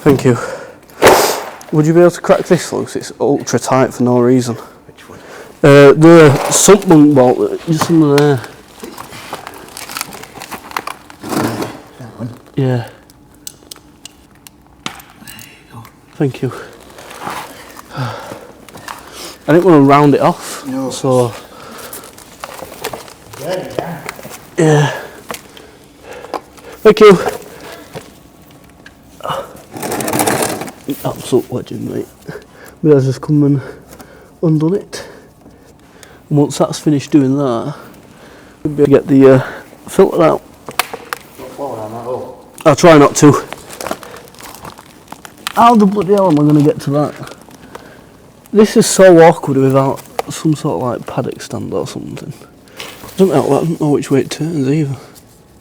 Thank you. Would you be able to crack this loose? It's ultra tight for no reason. Which one? The sump bunk bolt, just under there. That one. Yeah. There you go. Thank you. I didn't want to round it off. No. So. There you are. Yeah. Thank you. Absolute legend, mate. But I've just come and undone it. And once that's finished doing that, we'll be able to get the filter out. I'll try not to. How the bloody hell am I going to get to that? This is so awkward without some sort of like paddock stand or something. I don't know which way it turns either.